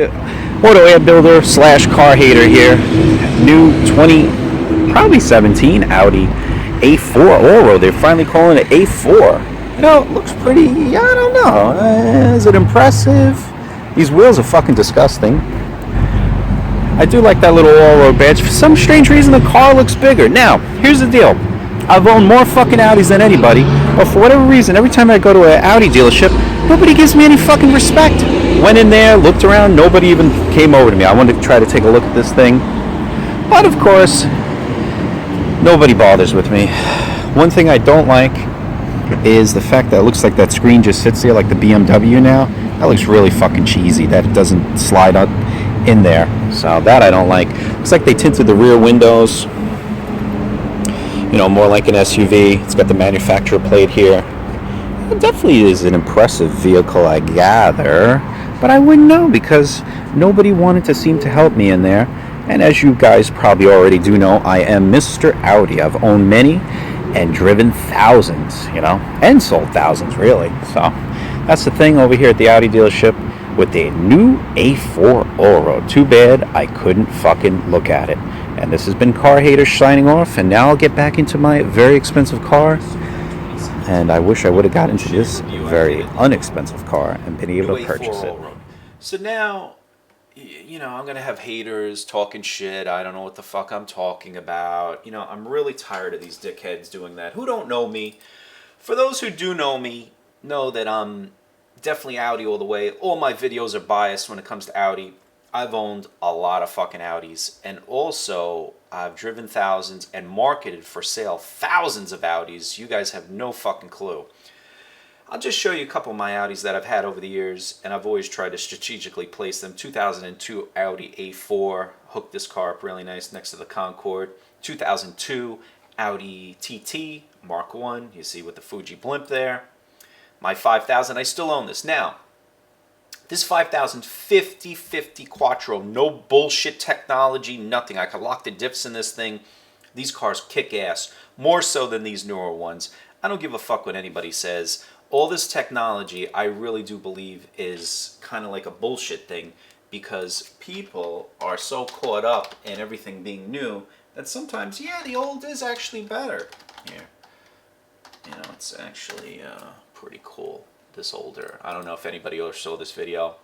Auto air builder slash car hater here. New 20, probably 17 Audi A4 Allroad. They're finally calling it A4. You know, it looks pretty, I don't know. Is it impressive? These wheels are fucking disgusting. I do like that little Allroad badge. For some strange reason, the car looks bigger. Now, here's the deal. I've owned more fucking Audis than anybody, but for whatever reason, every time I go to an Audi dealership, nobody gives me any fucking respect. Went in there, looked around, nobody even came over to me. I wanted to try to take a look at this thing, but of course, nobody bothers with me. One thing I don't like is the fact that it looks like that screen just sits there like the BMW now. That looks really fucking cheesy, that it doesn't slide up in there. So that I don't like. Looks like they tinted the rear windows, you know, more like an SUV. It's got the manufacturer plate here. It definitely is an impressive vehicle, I gather, but I wouldn't know because nobody wanted to seem to help me in there. And as you guys probably already do know, I am Mr. Audi. I've owned many and driven thousands, you know, and sold thousands, really. So that's the thing over here at the Audi dealership with the new A4 Allroad. Too bad I couldn't fucking look at it. And this has been Car Haters signing off, and now I'll get back into my very expensive car. And I wish I would have got into this very inexpensive car and been able to purchase it. So now, you know, I'm going to have haters talking shit. I don't know what the fuck I'm talking about. You know, I'm really tired of these dickheads doing that who don't know me. For those who do know me, know that I'm definitely Audi all the way. All my videos are biased when it comes to Audi. I've owned a lot of fucking Audis, and also I've driven thousands and marketed for sale thousands of Audis. You guys have no fucking clue. I'll just show you a couple of my Audis that I've had over the years, and I've always tried to strategically place them. 2002 Audi A4, hooked this car up really nice next to the Concorde. 2002 Audi TT Mark 1, you see with the Fuji blimp there. My 5000, I still own this. Now, this 5000 50/50 Quattro, no bullshit technology, nothing. I could lock the diffs in this thing. These cars kick ass, more so than these newer ones. I don't give a fuck what anybody says. All this technology, I really do believe, is kind of like a bullshit thing because people are so caught up in everything being new that sometimes, yeah, the old is actually better. Here, you know, it's actually pretty cool. This older. I don't know if anybody else saw this video.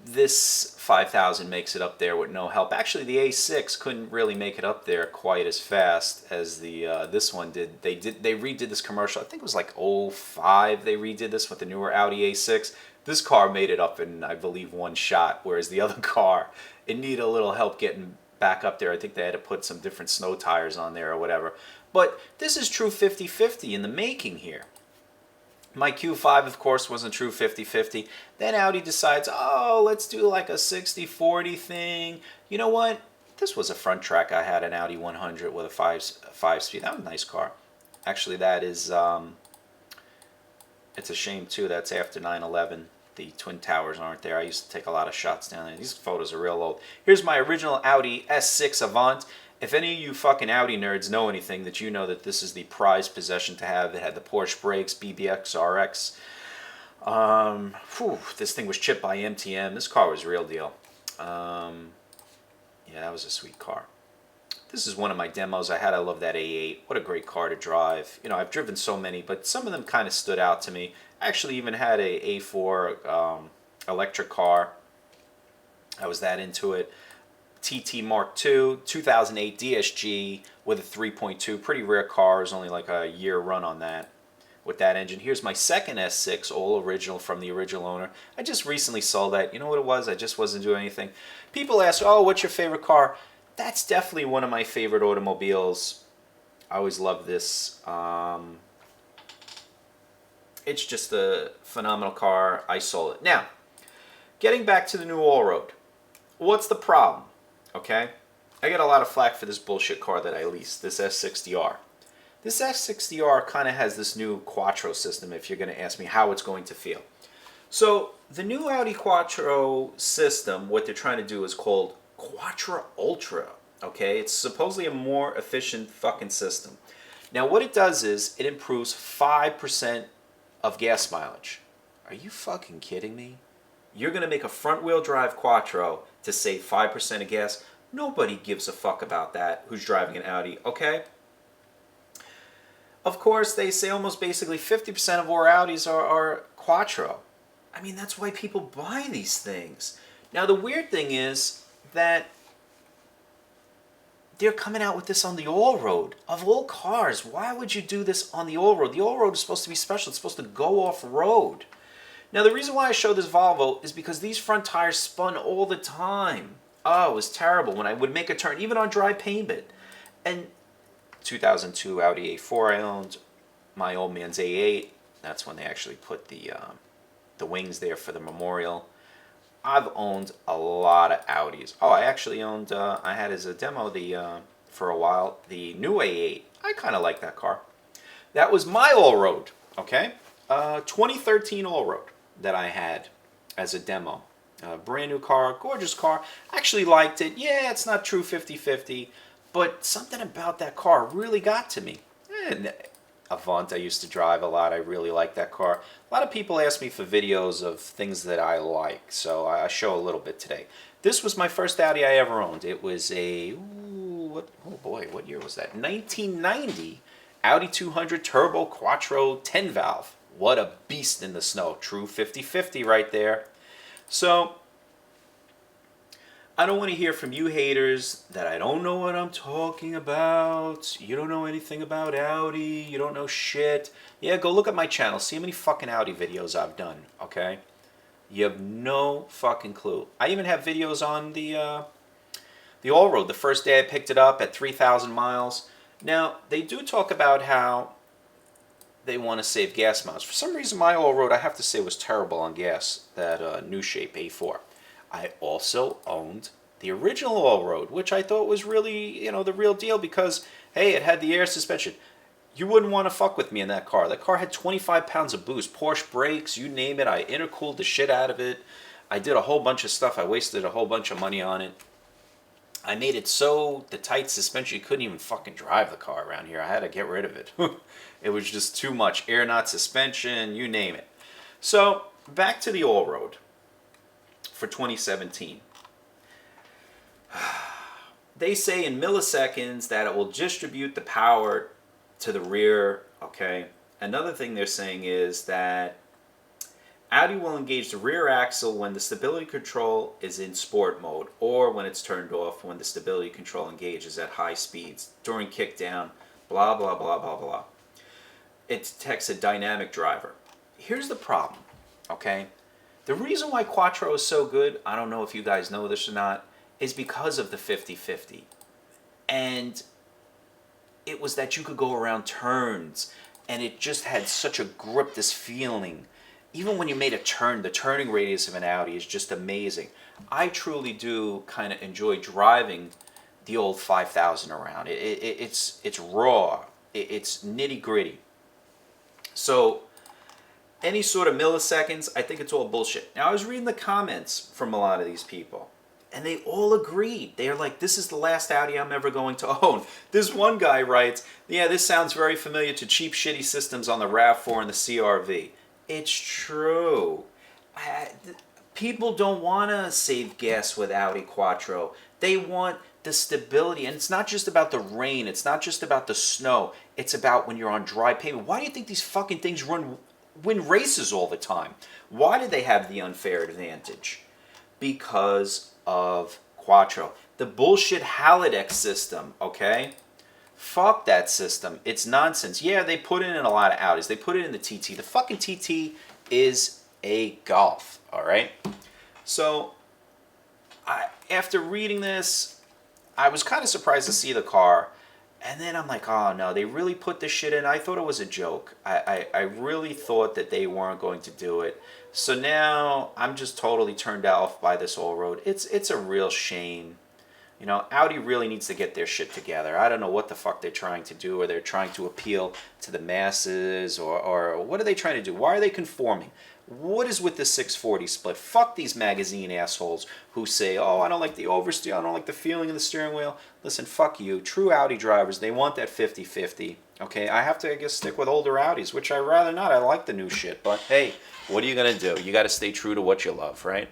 This 5000 makes it up there with no help. Actually, the A6 couldn't really make it up there quite as fast as the this one did. They redid this commercial. I think it was like '05 they redid this with the newer Audi A6. This car made it up in, I believe, one shot, whereas the other car, it needed a little help getting back up there. I think they had to put some different snow tires on there or whatever. But this is true 50/50 in the making here. My Q5, of course, wasn't true 50/50. Then Audi decides, oh, let's do like a 60/40 thing. You know what? This was a front track. I had an Audi 100 with a five speed. That was a nice car. Actually, that is, it's a shame too. That's after 9/11. The Twin Towers aren't there. I used to take a lot of shots down there. These photos are real old. Here's my original Audi S6 Avant. If any of you fucking Audi nerds know anything, that you know that this is the prized possession to have. It had the Porsche brakes, BBX, RX. This thing was chipped by MTM. This car was real deal. Yeah, that was a sweet car. This is one of my demos I had. I love that A8. What a great car to drive. You know, I've driven so many, but some of them kind of stood out to me. I actually even had a A4 electric car. I was that into it. TT Mark II, 2008 DSG with a 3.2. Pretty rare car. There's only like a year run on that with that engine. Here's my second S6, all original from the original owner. I just recently sold that. You know what it was? I just wasn't doing anything. People ask, oh, what's your favorite car? That's definitely one of my favorite automobiles. I always love this. It's just a phenomenal car. I sold it. Now, getting back to the new Allroad. What's the problem? Okay, I get a lot of flack for this bullshit car that I leased, this S60R. This S60R kind of has this new Quattro system, if you're going to ask me how it's going to feel. So, the new Audi Quattro system, what they're trying to do is called Quattro Ultra. Okay, it's supposedly a more efficient fucking system. Now, what it does is, it improves 5% of gas mileage. Are you fucking kidding me? You're going to make a front-wheel drive Quattro to save 5% of gas. Nobody gives a fuck about that who's driving an Audi, okay? Of course, they say almost basically 50% of our Audis are Quattro. I mean, that's why people buy these things. Now, the weird thing is that they're coming out with this on the Allroad. Of all cars, why would you do this on the Allroad? The Allroad is supposed to be special. It's supposed to go off-road. Now, the reason why I show this Volvo is because these front tires spun all the time. Oh, it was terrible when I would make a turn, even on dry pavement. And 2002 Audi A4 I owned, my old man's A8. That's when they actually put the wings there for the memorial. I've owned a lot of Audis. Oh, I actually owned, I had as a demo for a while, the new A8. I kind of like that car. That was my Allroad, okay? 2013 Allroad that I had as a demo. Brand new car, gorgeous car. Actually liked it. Yeah, it's not true 50-50, but something about that car really got to me. And Avant I used to drive a lot. I really like that car. A lot of people ask me for videos of things that I like, so I show a little bit today. This was my first Audi I ever owned. It was a, oh boy, what year was that? 1990 Audi 200 Turbo Quattro 10 valve. What a beast in the snow. True 50-50 right there. So, I don't want to hear from you haters that I don't know what I'm talking about. You don't know anything about Audi. You don't know shit. Yeah, go look at my channel. See how many fucking Audi videos I've done, okay? You have no fucking clue. I even have videos on the Allroad. The first day I picked it up at 3,000 miles. Now, they do talk about how they want to save gas miles. For some reason, my Allroad, I have to say, was terrible on gas. That new shape A4. I also owned the original Allroad, which I thought was really, the real deal because, hey, it had the air suspension. You wouldn't want to fuck with me in that car. That car had 25 pounds of boost, Porsche brakes, you name it. I intercooled the shit out of it. I did a whole bunch of stuff. I wasted a whole bunch of money on it. I made it so the tight suspension, you couldn't even fucking drive the car around here. I had to get rid of it. It was just too much. Air not suspension, you name it. So, back to the Allroad for 2017. They say in milliseconds that it will distribute the power to the rear, okay? Another thing they're saying is that Audi will engage the rear axle when the stability control is in sport mode or when it's turned off when the stability control engages at high speeds during kickdown, blah, blah, blah, blah, blah. It detects a dynamic driver. Here's the problem, okay? The reason why Quattro is so good, I don't know if you guys know this or not, is because of the 50-50. And it was that you could go around turns, and it just had such a grip, this feeling. Even when you made a turn, the turning radius of an Audi is just amazing. I truly do kind of enjoy driving the old 5000 around. It's raw. It's nitty-gritty. So any sort of milliseconds, I think it's all bullshit. Now, I was reading the comments from a lot of these people, and they all agreed. They're like, this is the last Audi I'm ever going to own. This one guy writes, yeah, this sounds very familiar to cheap, shitty systems on the RAV4 and the CRV. It's true. People don't want to save gas with Audi Quattro. They want the stability. And it's not just about the rain. It's not just about the snow. It's about when you're on dry pavement. Why do you think these fucking things win races all the time? Why do they have the unfair advantage? Because of Quattro. The bullshit Halodex system, okay? Fuck that system. It's nonsense. Yeah, they put it in a lot of Audis. They put it in the TT. The fucking TT is a Golf, all right? So, after reading this, I was kind of surprised to see the car. And then I'm like, oh no, they really put this shit in. I thought it was a joke. I really thought that they weren't going to do it. So now I'm just totally turned off by this Allroad. It's a real shame. Audi really needs to get their shit together. I don't know what the fuck they're trying to do, or they're trying to appeal to the masses, or what are they trying to do? Why are they conforming? What is with the 640 split? Fuck these magazine assholes who say, oh, I don't like the oversteer, I don't like the feeling of the steering wheel. Listen, fuck you. True Audi drivers, they want that 50-50, Okay, I have to, I guess, stick with older Audis, which I rather not. I like the new shit, but hey, what are you gonna do? You got to stay true to what you love, right?